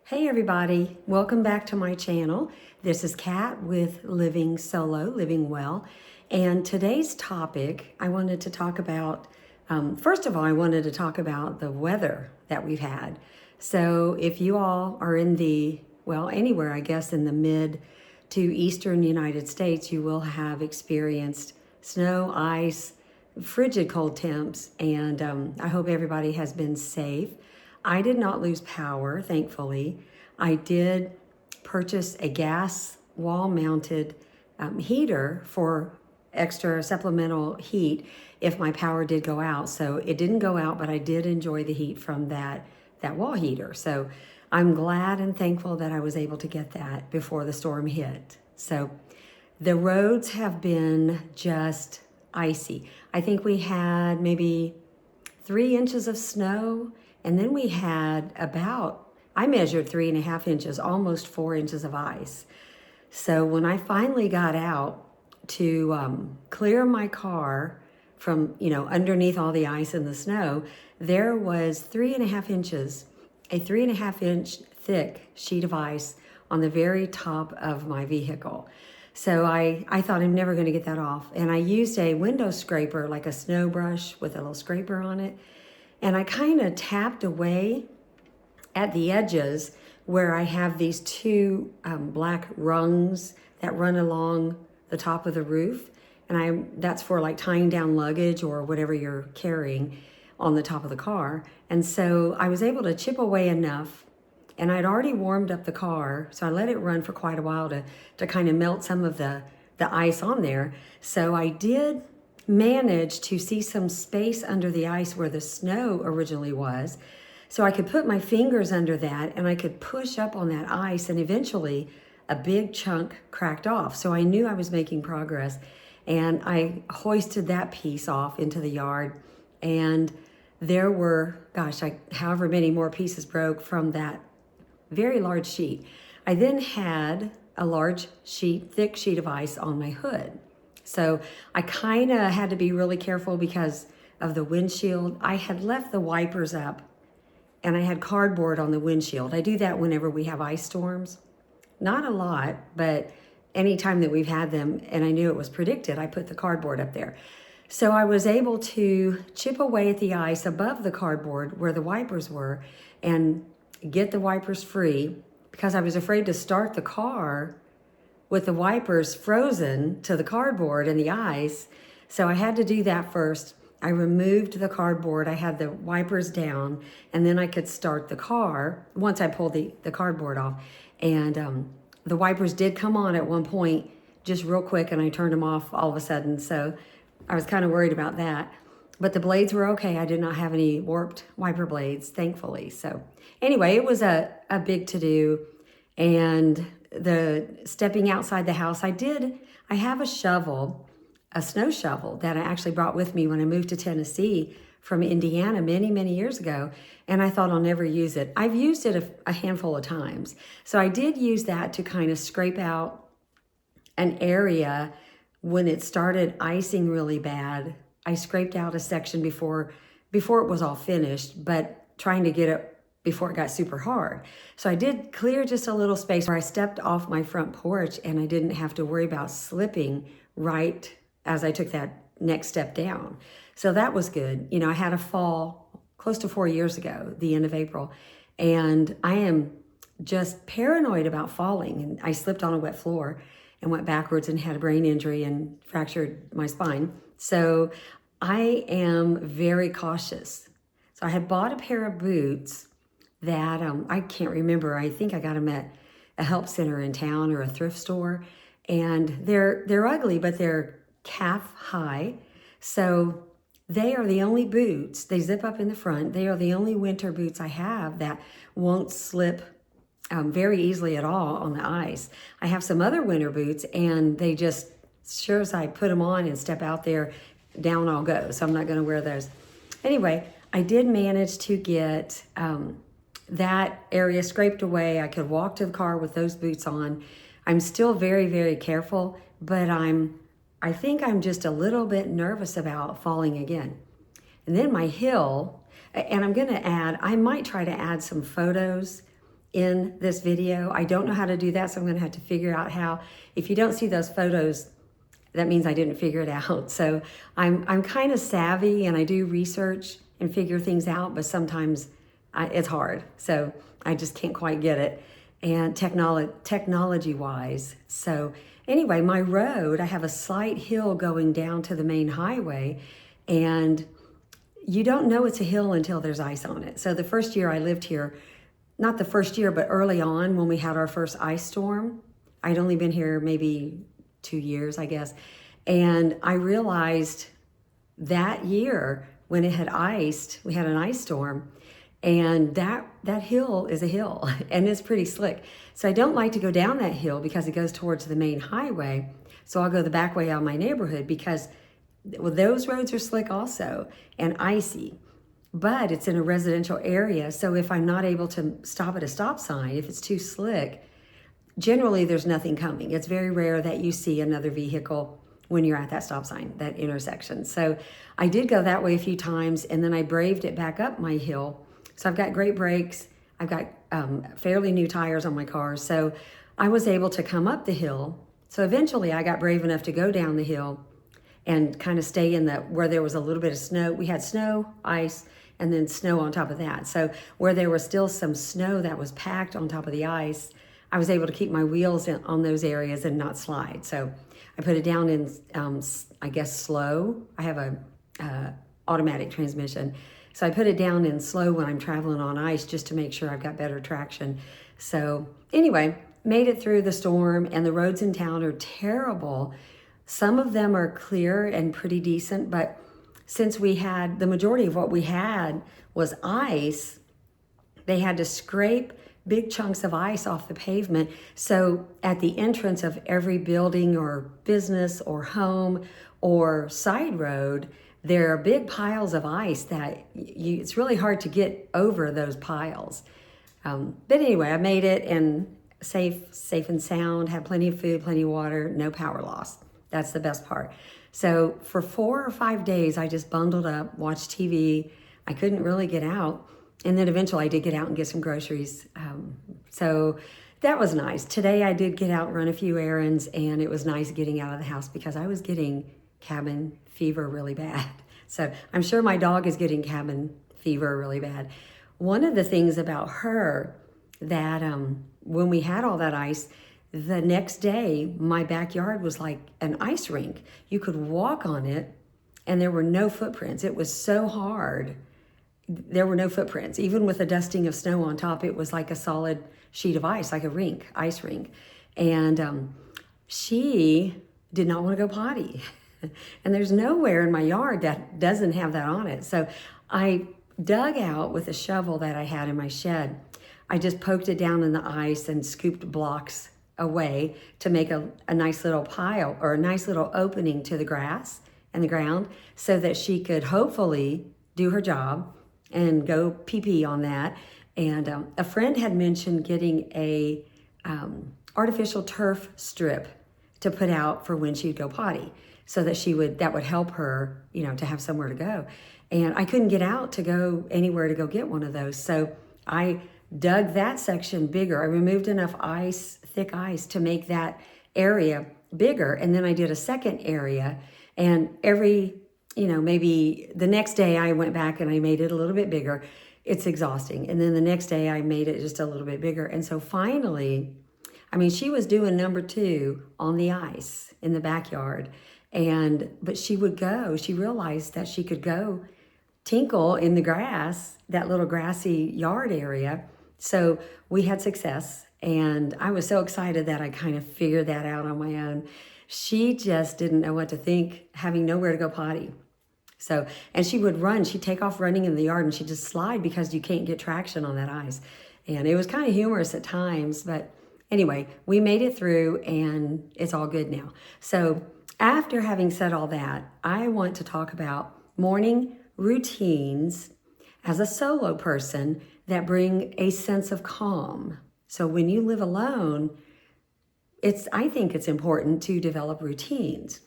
Hey everybody, welcome back to my channel. This is Kat with Living Solo, Living Well. And today's topic, I wanted to talk about, first of all, I wanted to talk about the weather that we've had. So if you all are in anywhere, I guess, in the mid to eastern United States, you will have experienced snow, ice, frigid cold temps, and I hope everybody has been safe. I did not lose power, thankfully. I did purchase a gas wall-mounted heater for extra supplemental heat if my power did go out. So it didn't go out, but I did enjoy the heat from that wall heater. So I'm glad and thankful that I was able to get that before the storm hit. So the roads have been just icy. I think we had maybe 3 inches of snow. And then we had I measured 3.5 inches, almost 4 inches of ice. So when I finally got out to clear my car from, underneath all the ice and the snow, there was 3.5 inches, a 3.5 inch thick sheet of ice on the very top of my vehicle. So I thought I'm never going to get that off. And I used a window scraper, like a snow brush with a little scraper on it. And I kind of tapped away at the edges where I have these two black rungs that run along the top of the roof. And that's for like tying down luggage or whatever you're carrying on the top of the car. And so I was able to chip away enough, and I'd already warmed up the car. So I let it run for quite a while to kind of melt some of the ice on there. So I did managed to see some space under the ice where the snow originally was. So I could put my fingers under that and I could push up on that ice, and eventually a big chunk cracked off. So I knew I was making progress, and I hoisted that piece off into the yard, and there were, however many more pieces broke from that very large sheet. I then had a large thick sheet of ice on my hood. So I kind of had to be really careful because of the windshield. I had left the wipers up and I had cardboard on the windshield. I do that whenever we have ice storms. Not a lot, but anytime that we've had them and I knew it was predicted, I put the cardboard up there. So I was able to chip away at the ice above the cardboard where the wipers were and get the wipers free, because I was afraid to start the car with the wipers frozen to the cardboard and the ice. So I had to do that first. I removed the cardboard, I had the wipers down, and then I could start the car once I pulled the cardboard off. And the wipers did come on at one point, just real quick, and I turned them off all of a sudden. So I was kind of worried about that. But the blades were okay. I did not have any warped wiper blades, thankfully. So anyway, it was a big to-do. And the stepping outside the house, I have a snow shovel that I actually brought with me when I moved to Tennessee from Indiana many years ago, and I thought I'll never use it. I've used it a handful of times. So I did use that to kind of scrape out an area when it started icing really bad. I scraped out a section before it was all finished, but trying to get it before it got super hard. So I did clear just a little space where I stepped off my front porch and I didn't have to worry about slipping right as I took that next step down. So that was good. I had a fall close to 4 years ago, the end of April, and I am just paranoid about falling. And I slipped on a wet floor and went backwards and had a brain injury and fractured my spine. So I am very cautious. So I had bought a pair of boots that I can't remember. I think I got them at a help center in town or a thrift store, and they're ugly, but they're calf high. So they are the only boots. They zip up in the front. They are the only winter boots I have that won't slip very easily at all on the ice. I have some other winter boots, and they just, sure as I put them on and step out there, down I'll go. So I'm not going to wear those. Anyway, I did manage to get that area scraped away. I could walk to the car with those boots on. I'm still very careful, but I think I'm just a little bit nervous about falling again. And then my hill, and I'm going to I might try to add some photos in this video. I don't know how to do that, so I'm gonna have to figure out how. If you don't see those photos, that means I didn't figure it out. So I'm kind of savvy and I do research and figure things out, but sometimes it's hard. So I just can't quite get it. And technology wise. So anyway, my road, I have a slight hill going down to the main highway, and you don't know it's a hill until there's ice on it. So the first year I lived here, not the first year, but early on when we had our first ice storm, I'd only been here maybe 2 years, I guess. And I realized that year when it had iced, we had an ice storm, and that hill is a hill and it's pretty slick. So I don't like to go down that hill because it goes towards the main highway. So I'll go the back way out of my neighborhood because those roads are slick also and icy. But it's in a residential area. So if I'm not able to stop at a stop sign, if it's too slick, generally there's nothing coming. It's very rare that you see another vehicle when you're at that stop sign, that intersection. So I did go that way a few times, and then I braved it back up my hill. So I've got great brakes. I've got fairly new tires on my car. So I was able to come up the hill. So eventually I got brave enough to go down the hill and kind of stay in where there was a little bit of snow. We had snow, ice, and then snow on top of that. So where there was still some snow that was packed on top of the ice, I was able to keep my wheels on those areas and not slide. So I put it down in, I guess, slow. I have a automatic transmission. So I put it down in slow when I'm traveling on ice just to make sure I've got better traction. So anyway, made it through the storm, and the roads in town are terrible. Some of them are clear and pretty decent, but since we had, the majority of what we had was ice, they had to scrape big chunks of ice off the pavement. So at the entrance of every building or business or home or side road, there are big piles of ice that it's really hard to get over those piles. But anyway, I made it, and safe and sound, had plenty of food, plenty of water, no power loss. That's the best part. So for 4 or 5 days, I just bundled up, watched TV. I couldn't really get out. And then eventually I did get out and get some groceries. So that was nice. Today I did get out and run a few errands, and it was nice getting out of the house because I was getting cabin fever really bad. So I'm sure my dog is getting cabin fever really bad. One of the things about her that when we had all that ice, the next day my backyard was like an ice rink. You could walk on it and there were no footprints. It was so hard. There were no footprints. Even with a dusting of snow on top, it was like a solid sheet of ice, like a rink, ice rink. And she did not want to go potty. And there's nowhere in my yard that doesn't have that on it. So I dug out with a shovel that I had in my shed. I just poked it down in the ice and scooped blocks away to make a nice little pile or a nice little opening to the grass and the ground so that she could hopefully do her job and go pee-pee on that. And a friend had mentioned getting a artificial turf strip to put out for when she'd go potty, so that that would help her, to have somewhere to go. And I couldn't get out to go anywhere to go get one of those. So I dug that section bigger. I removed enough ice, thick ice, to make that area bigger. And then I did a second area, and maybe the next day I went back and I made it a little bit bigger. It's exhausting. And then the next day I made it just a little bit bigger. And so finally, she was doing number 2 on the ice in the backyard. But she realized that she could go tinkle in the grass, that little grassy yard area. So we had success, and I was so excited that I kind of figured that out on my own. She just didn't know what to think, having nowhere to go potty. So, and she would run, she'd take off running in the yard, and she'd just slide because you can't get traction on that ice. And it was kind of humorous at times, but anyway, we made it through, and it's all good now. So after having said all that, I want to talk about morning routines as a solo person that bring a sense of calm. So when you live alone, I think it's important to develop routines.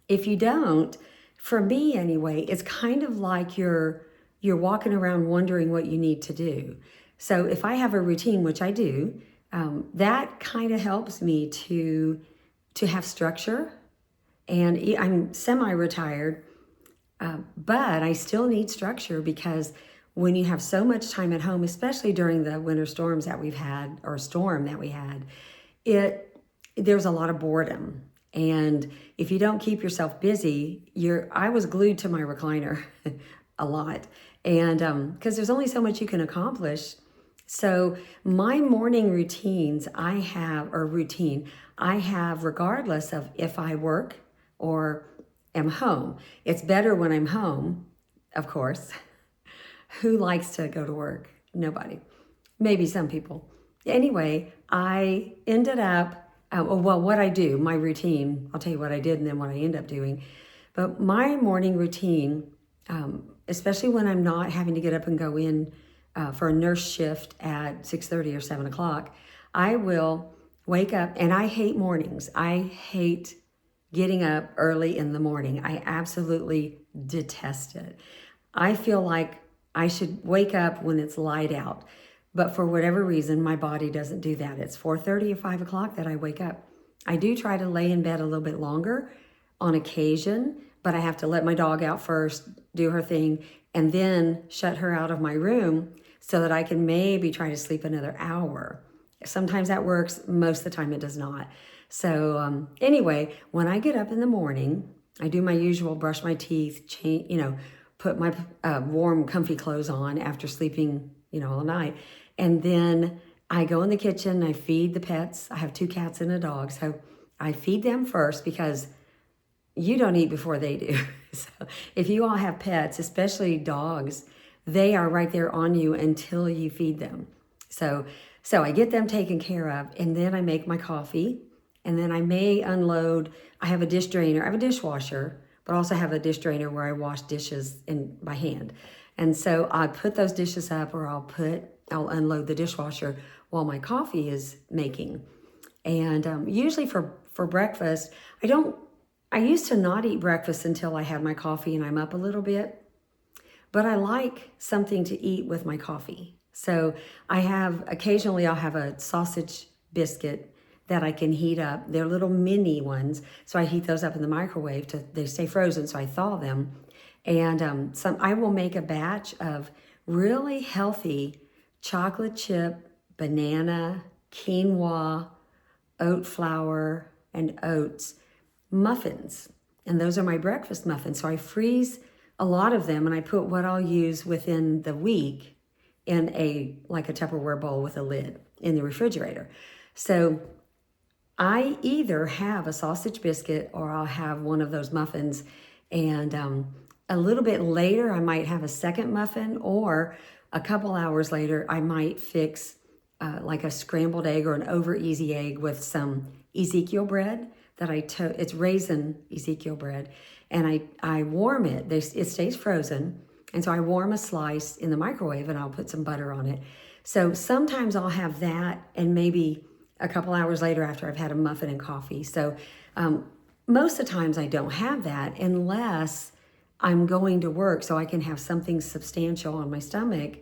If you don't, for me anyway, it's kind of like you're walking around wondering what you need to do. So if I have a routine, which I do, that kind of helps me to have structure. And I'm semi-retired, but I still need structure because when you have so much time at home, especially during the winter storms that we've had, or storm that we had, there's a lot of boredom. And if you don't keep yourself busy, I was glued to my recliner a lot. And because there's only so much you can accomplish. So my morning routines I have, regardless of if I work or am home. It's better when I'm home, of course. Who likes to go to work? Nobody. Maybe some people. Anyway, I ended up, what I do, my routine, I'll tell you what I did and then what I end up doing. But my morning routine, especially when I'm not having to get up and go in for a nurse shift at 6:30 or 7 o'clock, I will wake up, and I hate mornings. I hate getting up early in the morning. I absolutely detest it. I feel like I should wake up when it's light out. But for whatever reason, my body doesn't do that. It's 4:30 or 5 o'clock that I wake up. I do try to lay in bed a little bit longer on occasion, but I have to let my dog out first, do her thing, and then shut her out of my room so that I can maybe try to sleep another hour. Sometimes that works. Most of the time it does not. So anyway, when I get up in the morning, I do my usual brush my teeth, put my warm, comfy clothes on after sleeping, all night. And then I go in the kitchen, I feed the pets. I have 2 cats and a dog. So I feed them first because you don't eat before they do. So if you all have pets, especially dogs, they are right there on you until you feed them. So I get them taken care of, and then I make my coffee, and then I may unload. I have a dish drainer. I have a dishwasher, but also have a dish drainer where I wash dishes by hand. And so I put those dishes up, or I'll unload the dishwasher while my coffee is making. And usually for breakfast, I used to not eat breakfast until I had my coffee and I'm up a little bit, but I like something to eat with my coffee. So occasionally I'll have a sausage biscuit that I can heat up. They're little mini ones, so I heat those up in the microwave they stay frozen, so I thaw them. And I will make a batch of really healthy chocolate chip, banana, quinoa, oat flour, and oats muffins. And those are my breakfast muffins. So I freeze a lot of them, and I put what I'll use within the week in a Tupperware bowl with a lid in the refrigerator. So I either have a sausage biscuit or I'll have one of those muffins. And a little bit later, I might have a second muffin, or a couple hours later, I might fix like a scrambled egg or an over easy egg with some Ezekiel bread that it's raisin Ezekiel bread. And I warm it. It stays frozen. And so I warm a slice in the microwave and I'll put some butter on it. So sometimes I'll have that, and maybe a couple hours later after I've had a muffin and coffee. So most of the times I don't have that unless I'm going to work, so I can have something substantial on my stomach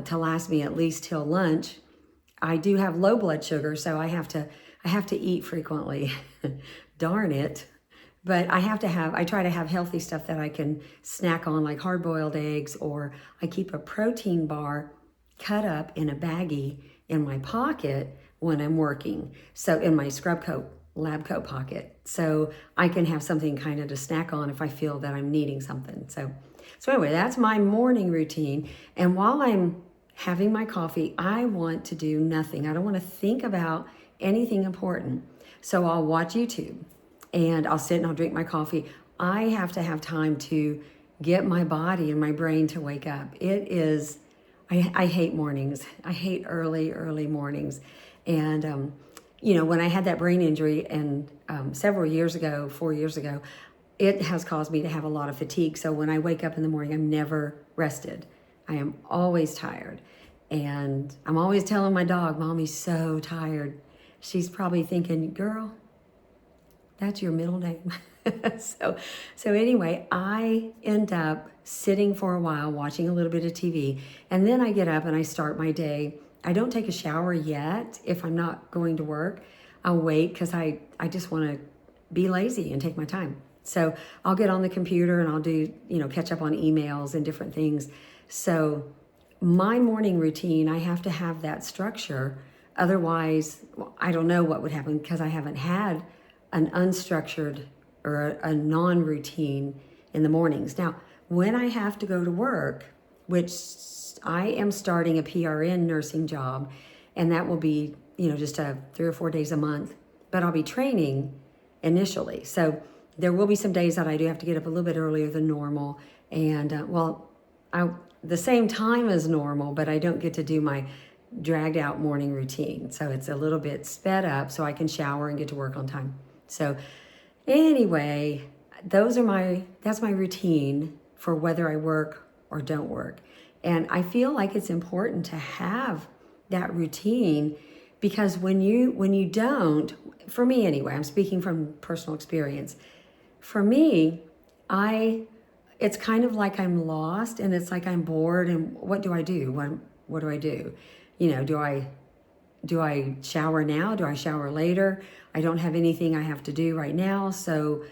to last me at least till lunch. I do have low blood sugar, so I have to eat frequently. Darn it. But I try to have healthy stuff that I can snack on, like hard-boiled eggs, or I keep a protein bar cut up in a baggie in my pocket when I'm working. So in my lab coat pocket. So I can have something kind of to snack on if I feel that I'm needing something. So anyway, that's my morning routine. And while I'm having my coffee, I want to do nothing. I don't want to think about anything important. So I'll watch YouTube. And I'll sit and I'll drink my coffee. I have to have time to get my body and my brain to wake up. I hate mornings. I hate early mornings. And, when I had that brain injury and several years ago, 4 years ago, it has caused me to have a lot of fatigue. So when I wake up in the morning, I'm never rested. I am always tired. And I'm always telling my dog, Mommy's so tired. She's probably thinking, girl, That's your middle name. so, so anyway, I end up sitting for a while, watching a little bit of TV, and then I get up and I start my day. I don't take a shower yet if I'm not going to work. I'll wait because I just want to be lazy and take my time. So I'll get on the computer and I'll do, catch up on emails and different things. So my morning routine, I have to have that structure. Otherwise, I don't know what would happen because I haven't had an unstructured or a non-routine in the mornings. Now, when I have to go to work, which I am starting a PRN nursing job, and that will be, just 3 or 4 days a month, but I'll be training initially. So there will be some days that I do have to get up a little bit earlier than normal, and the same time as normal, but I don't get to do my dragged out morning routine. So it's a little bit sped up so I can shower and get to work on time. So anyway, that's my routine for whether I work or don't work. And I feel like it's important to have that routine because when you don't, for me anyway, I'm speaking from personal experience. For me, it's kind of like I'm lost and it's like I'm bored and what do I do? What do I do? Do I shower now? Do I shower later? I don't have anything I have to do right now. So,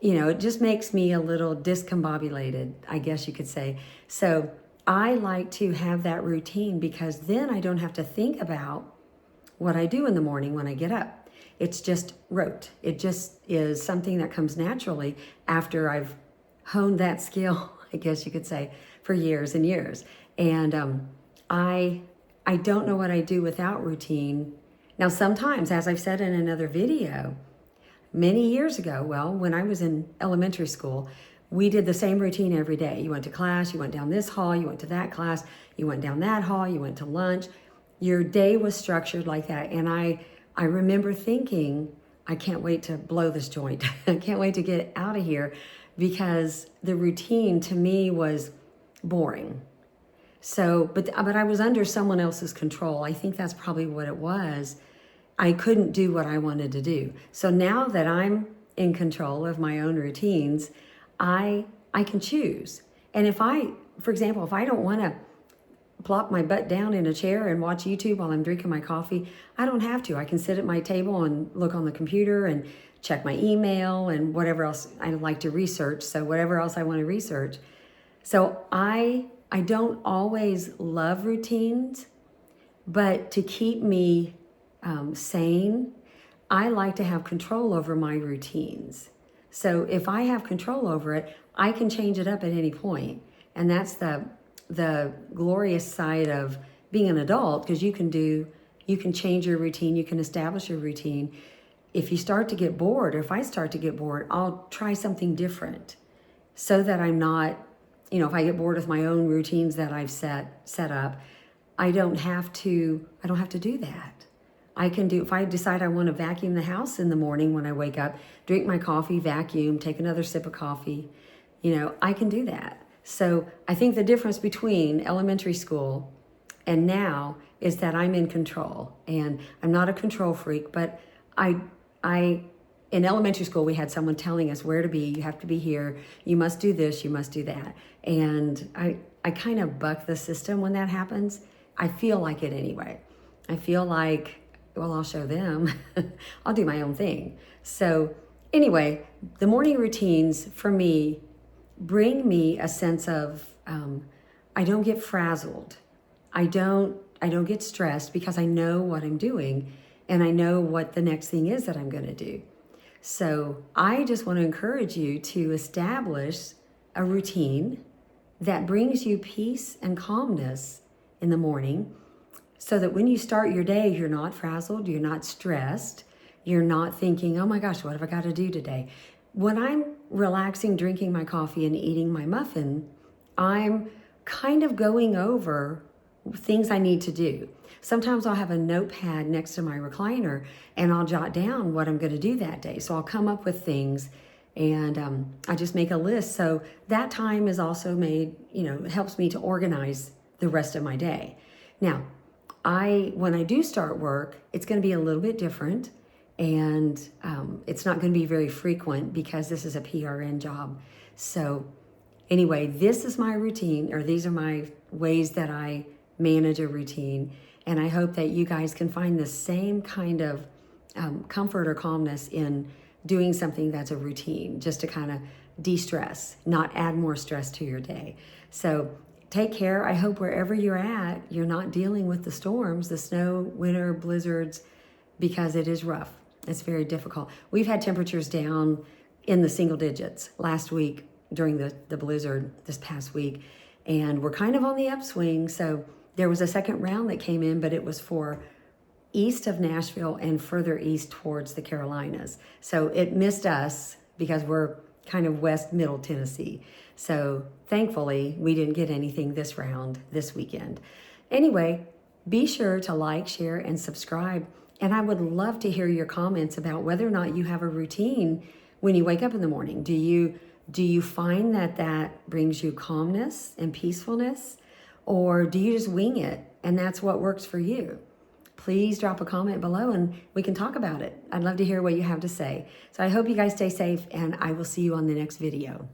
it just makes me a little discombobulated, I guess you could say. So I like to have that routine because then I don't have to think about what I do in the morning when I get up. It's just rote. It just is something that comes naturally after I've honed that skill, I guess you could say, for years and years. And I don't know what I do without routine. Now, sometimes, as I've said in another video, many years ago, when I was in elementary school, we did the same routine every day. You went to class, you went down this hall, you went to that class, you went down that hall, you went to lunch. Your day was structured like that. And I remember thinking, I can't wait to blow this joint. I can't wait to get out of here because the routine to me was boring. So, but I was under someone else's control. I think that's probably what it was. I couldn't do what I wanted to do. So now that I'm in control of my own routines, I can choose. And for example, if I don't want to plop my butt down in a chair and watch YouTube while I'm drinking my coffee, I don't have to. I can sit at my table and look on the computer and check my email and whatever else I like to research. So whatever else I want to research. So I don't always love routines, but to keep me sane, I like to have control over my routines. So if I have control over it, I can change it up at any point. And that's the glorious side of being an adult, because you can change your routine, you can establish your routine. If you start to get bored, or if I start to get bored, I'll try something different so that I'm not, if I get bored with my own routines that I've set up, I don't have to do that. I can if I decide I want to vacuum the house in the morning when I wake up, drink my coffee, vacuum, take another sip of coffee, I can do that. So I think the difference between elementary school and now is that I'm in control, and I'm not a control freak, but in elementary school, we had someone telling us where to be. You have to be here. You must do this. You must do that. And I kind of buck the system when that happens. I feel like it anyway. I feel like, I'll show them. I'll do my own thing. So anyway, the morning routines for me bring me a sense of, I don't get frazzled. I don't get stressed because I know what I'm doing and I know what the next thing is that I'm going to do. So I just want to encourage you to establish a routine that brings you peace and calmness in the morning, so that when you start your day, you're not frazzled, you're not stressed, you're not thinking, oh my gosh, what have I got to do today? When I'm relaxing, drinking my coffee and eating my muffin, I'm kind of going over things I need to do. Sometimes I'll have a notepad next to my recliner and I'll jot down what I'm going to do that day. So I'll come up with things and I just make a list. So that time is also made, helps me to organize the rest of my day. Now, when I do start work, it's going to be a little bit different. and it's not going to be very frequent because this is a PRN job. So anyway, this is my routine, or these are my ways that I manage a routine. And I hope that you guys can find the same kind of comfort or calmness in doing something that's a routine, just to kind of de-stress, not add more stress to your day. So take care. I hope wherever you're at, you're not dealing with the storms, the snow, winter, blizzards, because it is rough. It's very difficult. We've had temperatures down in the single digits last week during the blizzard this past week, and we're kind of on the upswing. So there was a second round that came in, but it was for east of Nashville and further east towards the Carolinas. So it missed us because we're kind of west middle Tennessee. So thankfully, we didn't get anything this round, this weekend. Anyway, be sure to like, share, and subscribe. And I would love to hear your comments about whether or not you have a routine when you wake up in the morning. Do you find that brings you calmness and peacefulness? Or do you just wing it and that's what works for you? Please drop a comment below and we can talk about it. I'd love to hear what you have to say. So I hope you guys stay safe, and I will see you on the next video.